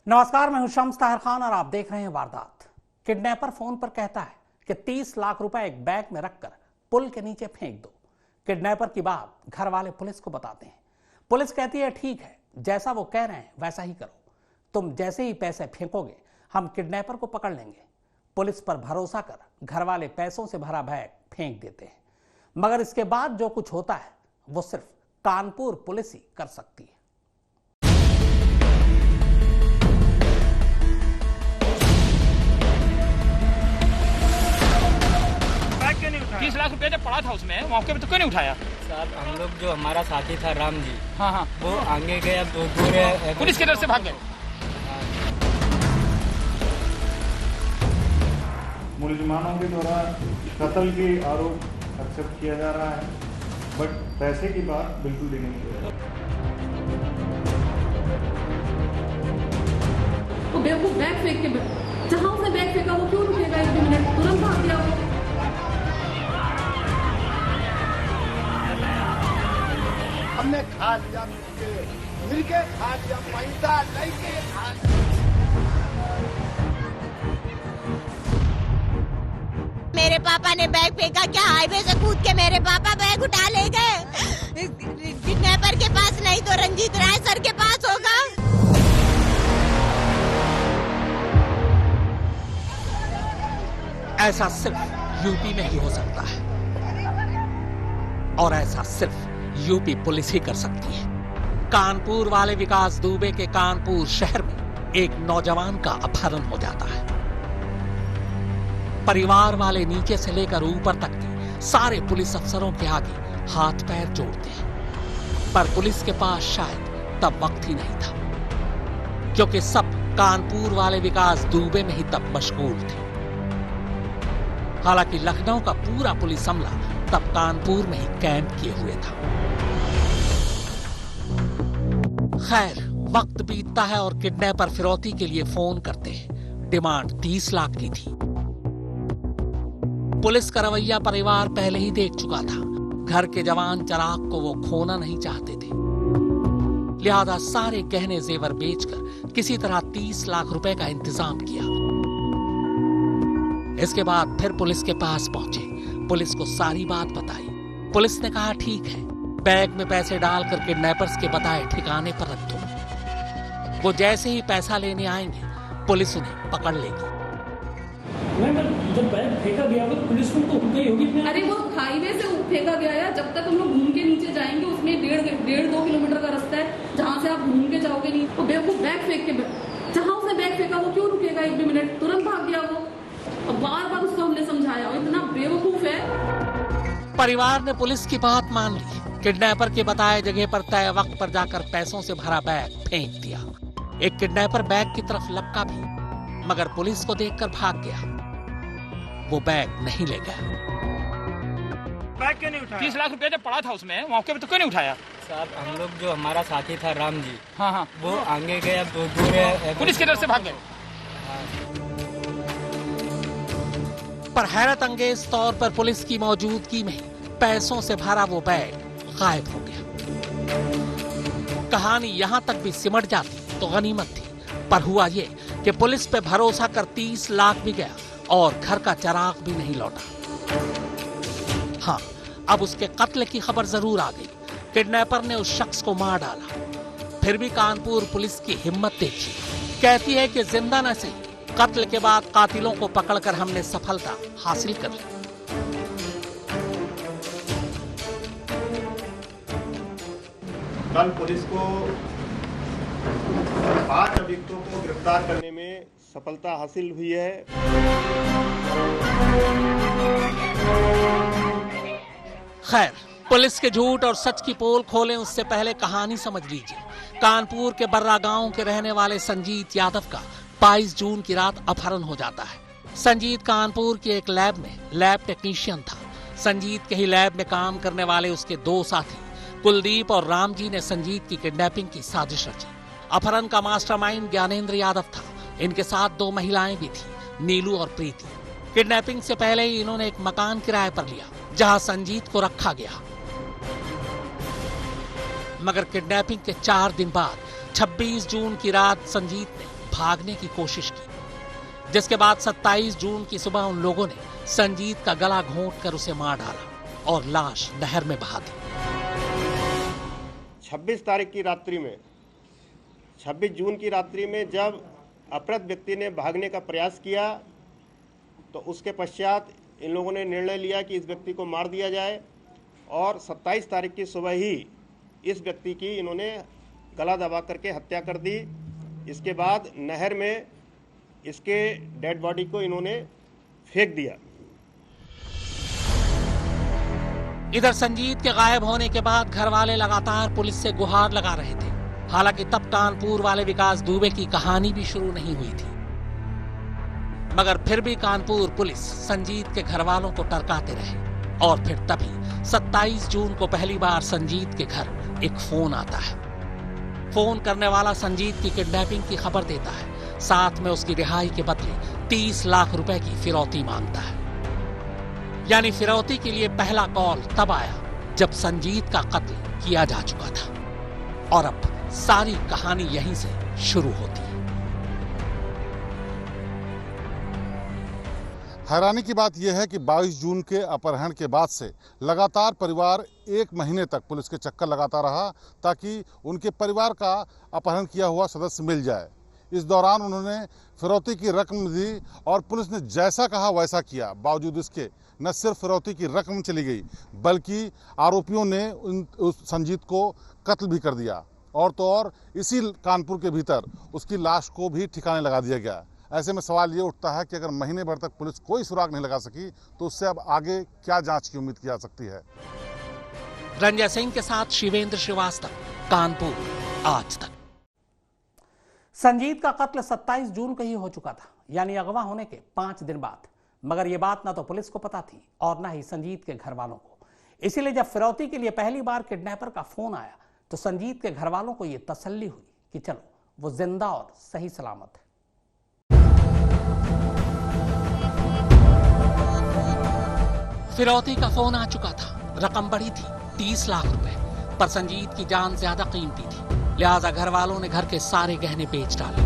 नमस्कार, मैं हूं शम्स ताहिर खान और आप देख रहे हैं वारदात। किडनैपर फोन पर कहता है कि 30 लाख रुपए एक बैग में रखकर पुल के नीचे फेंक दो। किडनैपर की बात घर वाले पुलिस को बताते हैं। पुलिस कहती है ठीक है, जैसा वो कह रहे हैं वैसा ही करो। तुम जैसे ही पैसे फेंकोगे हम किडनैपर को पकड़ लेंगे। पुलिस पर भरोसा कर घर वाले पैसों से भरा बैग फेंक देते हैं, मगर इसके बाद जो कुछ होता है वो सिर्फ कानपुर पुलिस ही कर सकती है। क्यों नहीं उठाया? 30 लाख रुपए जब पड़ा था उसमें मौके पे तो क्यों नहीं उठाया? साहब हम लोग जो हमारा साथी था राम जी, हाँ वो आगे गए, अब दूर है, पुलिस की तरफ से भाग गए। मुलजमानों के द्वारा कत्ल के आरोप एक्सेप्ट किया जा रहा है, बट पैसे की बात बिल्कुल भी नहीं की। वो बेवकूफ बैग फेंक के जहाँ उसने बैग फेंका वो क्यों रुकेगा? 1 मिनट तुरंत भाग गया वो। हमने खा लिया, मिलके खा लिया, पैसा लेके खा लिया। मेरे पापा ने बैग फेंका क्या? हाईवे से कूद के मेरे पापा बैग उठा ले गए। किडनैपर के पास नहीं तो रंजीत राय सर के पास होगा। ऐसा सिर्फ यूपी में ही हो सकता है और ऐसा सिर्फ यूपी पुलिस ही कर सकती है। कानपुर वाले विकास दुबे के कानपुर शहर में एक नौजवान का अपहरण हो जाता है। परिवार वाले नीचे से लेकर ऊपर तक के सारे पुलिस अफसरों के आगे हाथ पैर जोड़ते हैं, पर पुलिस के पास शायद तब वक्त ही नहीं था, क्योंकि सब कानपुर वाले विकास दुबे में ही तब मशगूल थे। हालांकि लखनऊ का पूरा पुलिस अमला तब कानपुर में ही कैंप किए हुए था। खैर, वक्त बीतता है और किडनैपर फिरौती के लिए फोन करते हैं। डिमांड 30 लाख की थी। पुलिस का रवैया परिवार पहले ही देख चुका था। घर के जवान चिराग को वो खोना नहीं चाहते थे, लिहाजा सारे गहने जेवर बेचकर किसी तरह 30 लाख रुपए का इंतजाम किया। इसके बाद फिर पुलिस के पास पहुंचे, पुलिस को सारी बात बताई। पुलिस ने कहा ठीक है, बैग में पैसे डालकर किडनैपर्स के बताए ठिकाने पर रख दो। वो जैसे ही पैसा लेने आएंगे पुलिस उन्हें पकड़ लेगी। जब बैग फेंका गया तो पुलिस को तो गई होगी। अरे वो हाईवे से फेंका गया है, जब तक हम लोग घूम के नीचे जाएंगे उसमें 1.5-2 किलोमीटर का रास्ता है, जहाँ से आप घूम के जाओगे नहीं। वो बेवकूफ बैग फेंक के जहाँ उसने बैग फेंका वो क्यों रुकेगा? 1 मिनट तुरंत भाग गया वो। और बार बार उसको हमने समझाया, इतना बेवकूफ है। परिवार ने पुलिस की बात मान ली। किडनैपर के बताए जगह पर तय वक्त पर जाकर पैसों से भरा बैग फेंक दिया। एक किडनैपर बैग की तरफ लपका भी, मगर पुलिस को देखकर भाग गया। वो बैग नहीं ले गया। बैग क्यों नहीं उठाया? 30 लाख रुपए जब पड़ा था उसमें मौके पे तो क्यों नहीं उठाया? साहब हम लोग जो हमारा साथी था राम जी, हाँ वो आगे गए, अब दूर है, पुलिस की तरफ से भाग गए। पर हैरत अंगेज तौर पर पुलिस की मौजूदगी में पैसों से भरा वो बैग गायब हो गया। कहानी यहां तक भी सिमट जाती तो गनीमत थी, पर हुआ ये कि पुलिस पे भरोसा कर 30 लाख भी गया और घर का चिराग भी नहीं लौटा। हाँ, अब उसके कत्ल की खबर जरूर आ गई। किडनैपर ने उस शख्स को मार डाला। फिर भी कानपुर पुलिस की हिम्मत देखी, कहती है कि जिंदा न सही, कत्ल के बाद कातिलों को पकड़कर हमने सफलता हासिल कर ली। कल पुलिस को 5 अभियुक्तों को गिरफ्तार करने में सफलता हासिल हुई है। खैर, पुलिस के झूठ और सच की पोल खोलें उससे पहले कहानी समझ लीजिए। कानपुर के बर्रा गांव के रहने वाले संजीत यादव का 22 जून की रात अपहरण हो जाता है। संजीत कानपुर की एक लैब में लैब टेक्नीशियन था। संजीत के ही लैब में काम करने वाले उसके 2 साथी कुलदीप और राम जी ने संजीत की किडनैपिंग की साजिश रची। अपहरण का मास्टरमाइंड ज्ञानेंद्र यादव था। इनके साथ 2 महिलाएं भी थी, नीलू और प्रीति। किडनैपिंग से पहले ही इन्होंने एक मकान किराए पर लिया जहां संजीत को रखा गया। मगर किडनैपिंग के 4 दिन बाद 26 जून की रात संजीत ने भागने की कोशिश की, जिसके बाद 27 जून की सुबह उन लोगों ने संजीत का गला घोंटकर उसे मार डाला और लाश नहर में बहा दी। 26 तारीख की रात्रि में 26 जून की रात्रि में जब अपराध व्यक्ति ने भागने का प्रयास किया तो उसके पश्चात इन लोगों ने निर्णय लिया कि इस व्यक्ति को मार दिया जाए और 27 तारीख की सुबह ही इस व्यक्ति की इन्होंने गला दबा करके हत्या कर दी। इसके बाद नहर में इसके डेड बॉडी को इन्होंने फेंक दिया। इधर संजीत के गायब होने के बाद घर वाले लगातार पुलिस से गुहार लगा रहे थे। हालांकि तब कानपुर वाले विकास दुबे की कहानी भी शुरू नहीं हुई थी, मगर फिर भी कानपुर पुलिस संजीत के घर वालों को टरकाते रहे। और फिर तभी 27 जून को पहली बार संजीत के घर एक फोन आता है। फोन करने वाला संजीत की किडनैपिंग की खबर देता है, साथ में उसकी रिहाई के बदले 30 लाख रुपए की फिरौती मांगता है। यानी फिरौती के लिए पहला कॉल तब आया जब संजीत का कत्ल किया जा चुका था। और अब सारी कहानी यहीं से शुरू होती है। हैरानी की बात यह है कि 22 जून के अपहरण के बाद से लगातार परिवार 1 महीने तक पुलिस के चक्कर लगाता रहा ताकि उनके परिवार का अपहरण किया हुआ सदस्य मिल जाए। इस दौरान उन्होंने फिरौती की रकम दी और पुलिस ने जैसा कहा वैसा किया। बावजूद इसके न सिर्फ फिरौती की रकम चली गई बल्कि आरोपियों ने उस संजीत को कत्ल भी कर दिया। और तो और इसी कानपुर के भीतर उसकी लाश को भी ठिकाने लगा दिया गया। ऐसे में सवाल ये उठता है कि अगर महीने भर तक पुलिस कोई सुराग नहीं लगा सकी तो उससे अब आगे क्या जांच की उम्मीद की जा सकती है। रंजय सिंह के साथ शिवेंद्र श्रीवास्तव, कानपुर आज तक। संजीत का कत्ल 27 जून को ही हो चुका था, यानी अगवा होने के 5 दिन बाद। मगर यह बात ना तो पुलिस को पता थी और ना ही संजीत के घर वालों को। इसीलिए जब फिरौती के लिए पहली बार किडनैपर का फोन आया तो संजीत के घर वालों को यह तसल्ली हुई कि चलो वो जिंदा और सही सलामत है। फिरौती का फोन आ चुका था। रकम बड़ी थी, 30 लाख रुपए, पर संजीत की जान ज्यादा कीमती थी। लिहाजा घर वालों ने घर के सारे गहने बेच डाले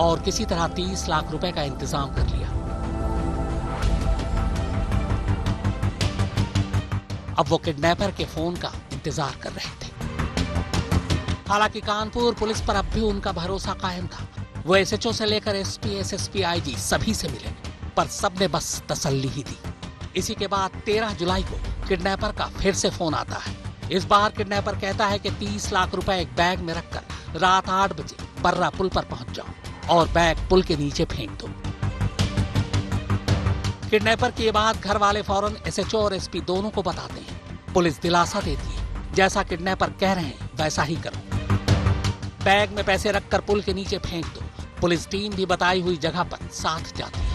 और किसी तरह 30 लाख रुपए का इंतजाम कर लिया। अब वो किडनैपर के फोन का इंतजार कर रहे थे। हालांकि कानपुर पुलिस पर अब भी उनका भरोसा कायम था। वो एसएचओ से लेकर एसपी, एसएसपी, आईजी सभी से मिले, पर सबने बस तसल्ली ही दी। इसी के बाद 13 जुलाई को किडनैपर का फिर से फोन आता है। इस बार किडनैपर कहता है कि 30 लाख रुपए एक बैग में रखकर रात 8 बजे बर्रा पुल पर पहुंच जाओ और बैग पुल के नीचे फेंक दो। किडनैपर की ये बात घर वाले फौरन एसएचओ और एसपी दोनों को बताते हैं। पुलिस दिलासा देती है, जैसा किडनैपर कह रहे हैं वैसा ही करो। बैग में पैसे रखकर पुल के नीचे फेंक दो। पुलिस टीम भी बताई हुई जगह पर साथ जाती है।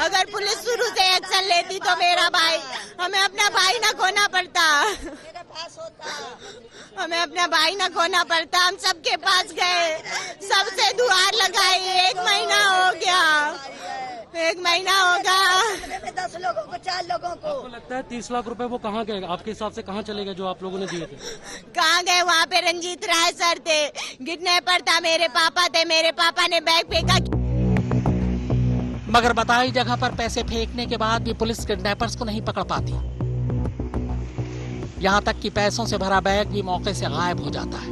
अगर पुलिस शुरू से एक्शन लेती तो मेरा भाई, हमें अपना भाई ना खोना पड़ता। हमें अपना भाई ना खोना पड़ता। हम सबके पास गए, सबसे दुआर लगाई। 1 महीना हो गया, 1 महीना होगा। 10 लोगों को, 4 लोगों को। आपको लगता है 30 लाख रुपए वो कहाँ गए? आपके हिसाब से कहाँ चले गए जो आप लोगों ने दिए थे? कहाँ गए? वहाँ पे रंजीत राय सर थे, किडनैपर था, मेरे पापा थे। मेरे पापा ने बैग फेंका। मगर बताई जगह पर पैसे फेंकने के बाद भी पुलिस किडनैपर्स को नहीं पकड़ पाती। यहां तक कि पैसों से भरा बैग भी मौके से गायब हो जाता है।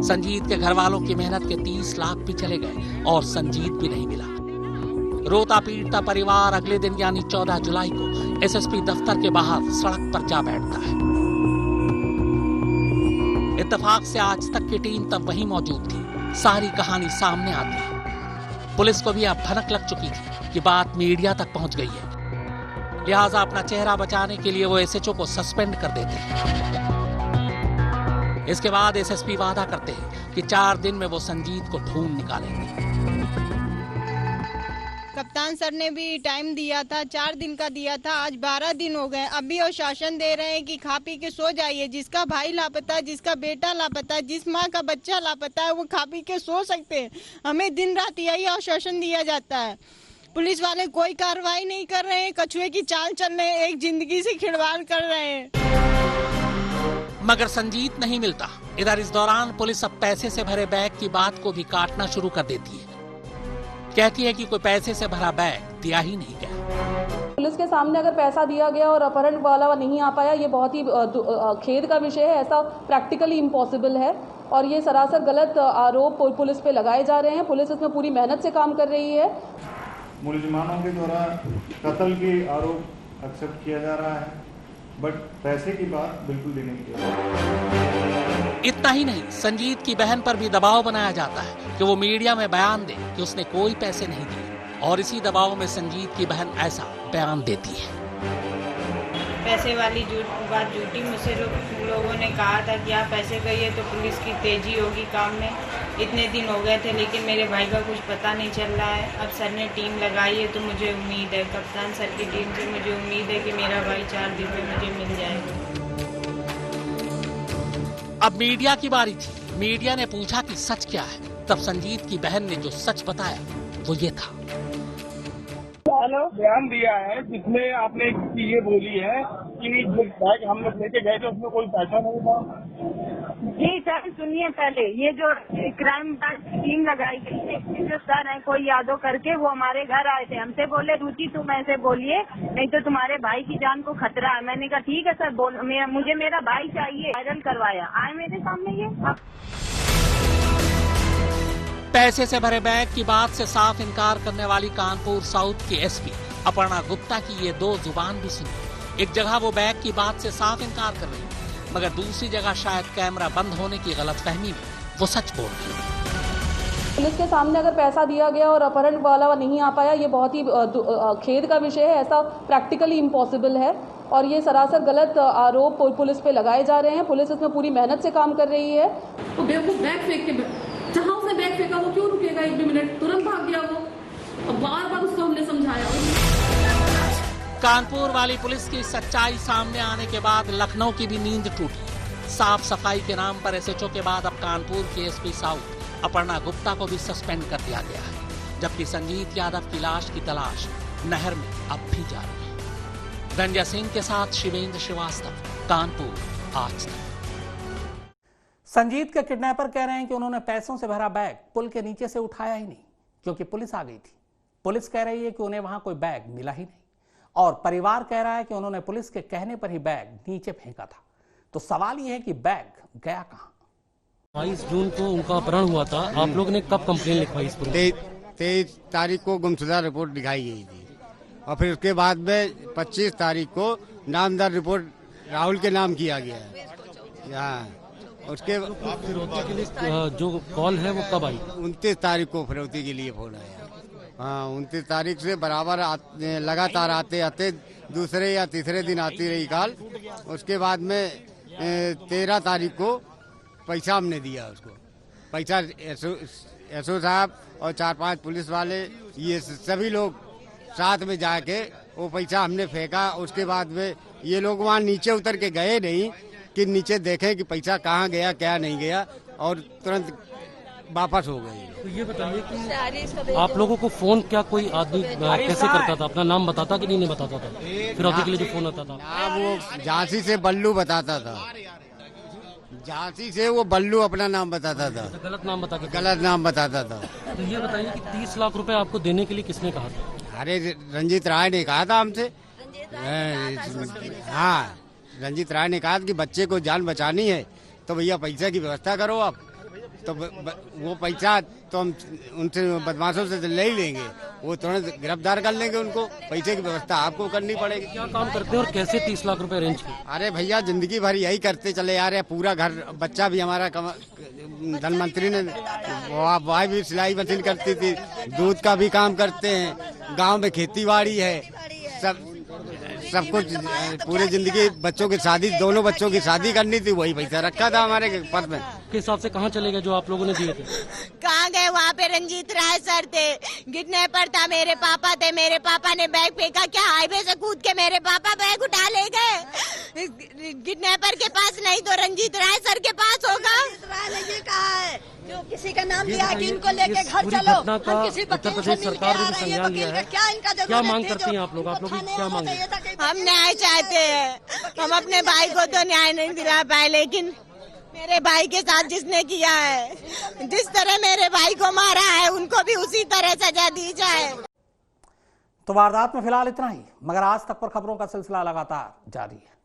संजीत के घर वालों की मेहनत के 30 लाख भी चले गए और संजीत भी नहीं मिला। रोता पीटता परिवार अगले दिन यानी 14 जुलाई को एसएसपी दफ्तर के बाहर सड़क पर जा बैठता है। इत्तेफाक से आज तक की टीम तब वहीं मौजूद थी। सारी कहानी सामने आती है। पुलिस को भी अब भनक लग चुकी थी कि बात मीडिया तक पहुंच गई है। लिहाजा अपना चेहरा बचाने के लिए वो एसएचओ को सस्पेंड कर देते हैं। इसके बाद एसएसपी वादा करते हैं कि 4 दिन में वो संजीत को ढूंढ निकालेंगे। कप्तान सर ने भी टाइम दिया था, 4 दिन का दिया था। आज 12 दिन हो गए। अभी वो शासन दे रहे हैं कि खा पी के सो जाइए। जिसका भाई लापता है, जिसका बेटा लापता है, जिस माँ का बच्चा लापता है, वो खा पी के सो सकते हैं। हमें दिन रात यही आश्वासन दिया जाता है। पुलिस वाले कोई कार्रवाई नहीं कर रहे हैं, कछुए की चाल चल रहे हैं, एक जिंदगी से खिलवाड़ कर रहे हैं। मगर संजीत नहीं मिलता। इधर इस दौरान पुलिस अब पैसे से भरे बैग की बात को भी काटना शुरू कर देती है। कहती है कि कोई पैसे से भरा बैग दिया ही नहीं गया। पुलिस के सामने अगर पैसा दिया गया और अपहरण वाला नहीं आ पाया, ये बहुत ही खेद का विषय है। ऐसा प्रैक्टिकली इम्पॉसिबल है और ये सरासर गलत आरोप पुलिस पे लगाए जा रहे हैं। पुलिस इसमें पूरी मेहनत से काम कर रही है। मुलजिमानों के द्वारा कत्ल के आरोप एक्सेप्ट किया जा रहा है, बट पैसे की बात बिल्कुल भी नहीं किया। इतना ही नहीं, संजीत की बहन पर भी दबाव बनाया जाता है कि वो मीडिया में बयान दे कि उसने कोई पैसे नहीं दिए, और इसी दबाव में संजीत की बहन ऐसा बयान देती है। पैसे वाली बात झूठी, मुझसे लोगों ने कहा था कि आप पैसे करिए तो पुलिस की तेजी होगी काम में। इतने दिन हो गए थे लेकिन मेरे भाई का कुछ पता नहीं चल रहा है। अब सर ने टीम लगाई है तो मुझे उम्मीद है, कप्तान सर की टीम से मुझे उम्मीद है कि मेरा भाई 4 दिन में मुझे मिल जाएगा। अब मीडिया की बारी थी। मीडिया ने पूछा कि सच क्या है। तब संजीत की बहन ने जो सच बताया वो ये था। बयान दिया है जिसमें आपने ये बोली है कि जो बैग हम लोग लेके गए थे उसमें कोई पैसा नहीं था। जी सर सुनिए, पहले ये जो क्राइम ब्रांच की टीम लगाई गई है, जो सर है कोई यादव करके, वो हमारे घर आए थे। हमसे बोले रुचि तुम ऐसे बोलिए नहीं तो तुम्हारे भाई की जान को खतरा है। मैंने कहा ठीक है सर, मुझे मेरा भाई चाहिए। वायरल करवाया, आए मेरे सामने ये। पैसे से भरे बैग की बात से साफ इनकार करने वाली कानपुर साउथ की एसपी अपर्णा गुप्ता की ये दो जुबान भी सुनी। एक जगह वो बैग की बात से साफ इनकार कर रही, मगर दूसरी जगह शायद कैमरा बंद होने की गलतफहमी में वो सच बोल रही। पुलिस के सामने अगर पैसा दिया गया और अपहरण वाला नहीं आ पाया, ये बहुत ही खेद का विषय है। ऐसा प्रैक्टिकली इम्पॉसिबल है और ये सरासर गलत आरोप पुलिस पे लगाए जा रहे हैं। पुलिस इसमें पूरी मेहनत से काम कर रही है। तो बेवकूफ बैग फेंक के, जहां उसने बैग फेंका वो क्यों रुकेगा 1 भी मिनट? तुरंत भाग गया वो, और बार बार उसको हमने समझाया। कानपुर वाली पुलिस की सच्चाई सामने आने के बाद लखनऊ की भी नींद टूटी। साफ सफाई के नाम पर एसएचओ के बाद अब कानपुर की एसपी साउथ अपर्णा गुप्ता को भी सस्पेंड कर दिया गया है, जबकि संजीत यादव की लाश की तलाश नहर में अब भी जारी है। रंजय सिंह के साथ शिवेंद्र श्रीवास्तव, कानपुर आज तक। संजीत के किडनैपर कह रहे हैं कि उन्होंने पैसों से भरा बैग पुल के नीचे से उठाया ही नहीं, क्योंकि पुलिस आ गई थी। पुलिस कह रही है कि उन्हें वहां कोई बैग मिला ही नहीं, और परिवार कह रहा है कि उन्होंने पुलिस के कहने पर ही बैग नीचे फेंका था। तो सवाल यह है कि बैग गया कहां? 22 जून को उनका अपहरण हुआ था। आप लोग ने कब कंप्लेन लिखवाई इस पर? 23 तारीख को गुमशुदा रिपोर्ट दिखाई गई थी, और फिर उसके बाद में 25 तारीख को नामदार रिपोर्ट राहुल के नाम किया गया है। उसके फिरौती के लिए जो कॉल है वो कब आई? 29 तारीख को फिरौती के लिए फोन आया। हाँ, 29 तारीख से बराबर लगातार आते आते दूसरे या तीसरे दिन आती रही कॉल। उसके बाद में 13 तारीख को पैसा हमने दिया उसको। पैसा एसओ साहब और 4-5 पुलिस वाले, ये सभी लोग साथ में जाके वो पैसा हमने फेंका। उसके बाद में ये लोग वहाँ नीचे उतर के गए नहीं कि नीचे देखें कि पैसा कहाँ गया क्या नहीं गया, और तुरंत वापस हो गए। तो ये बताइए कि आप लोगों को फोन क्या कोई आदमी कैसे करता था? अपना नाम बताता कि नहीं बताता था? फिरौती के लिए जो फोन आता था वो झांसी से बल्लू बताता था। झांसी से वो बल्लू अपना नाम बताता था। तो गलत नाम बताता था। तो ये बताइए कि 30 लाख रुपए आपको देने के लिए किसने कहा था? अरे रंजीत राय ने कहा था हमसे। हाँ, रंजीत राय ने कहा कि बच्चे को जान बचानी है तो भैया पैसा की व्यवस्था करो आप। तो वो पैसा तो हम उनसे बदमाशों से ले ही लेंगे, वो तुरंत गिरफ्तार कर लेंगे उनको। पैसे की व्यवस्था आपको करनी पड़ेगी। क्या काम करते हैं और कैसे 30 लाख रुपए अरेंज किए? अरे भैया जिंदगी भर यही करते चले आ रहे हैं। पूरा घर, बच्चा भी हमारा धनमंत्री ने, वह भी सिलाई मशीन करती थी, दूध का भी काम करते हैं, गाँव में खेती बाड़ी है, सब कुछ। पूरी जिंदगी बच्चों की शादी, दोनों बच्चों की शादी करनी थी, वही पैसा रखा था हमारे पद में। के हिसाब से कहाँ चले गए जो आप लोगों ने दिए थे? कहाँ गए? वहाँ पे रंजीत राय सर थे, किडनैपर था, मेरे पापा थे। मेरे पापा ने बैग फेंका, क्या हाईवे से कूद के मेरे पापा बैग उठा ले गए? किडनैपर के पास नहीं तो रंजीत राय सर के पास होगा। राय ने ये कहा है, जो किसी का नाम लिया कि इनको लेके घर चलो, हम किसी उत्तर प्रदेश सरकार ने भी संज्ञान लिया है। क्या मांग करती हैं आप लोग? आप लोग क्या मांग? हम न्याय चाहते हैं। हम अपने भाई को तो न्याय नहीं दिला पाए, लेकिन मेरे भाई के साथ जिसने किया है, जिस तरह मेरे भाई को मारा है उनको भी उसी तरह सजा दी जाए। तो वारदात में फिलहाल इतना ही, मगर आज तक पर खबरों का सिलसिला लगातार जारी है।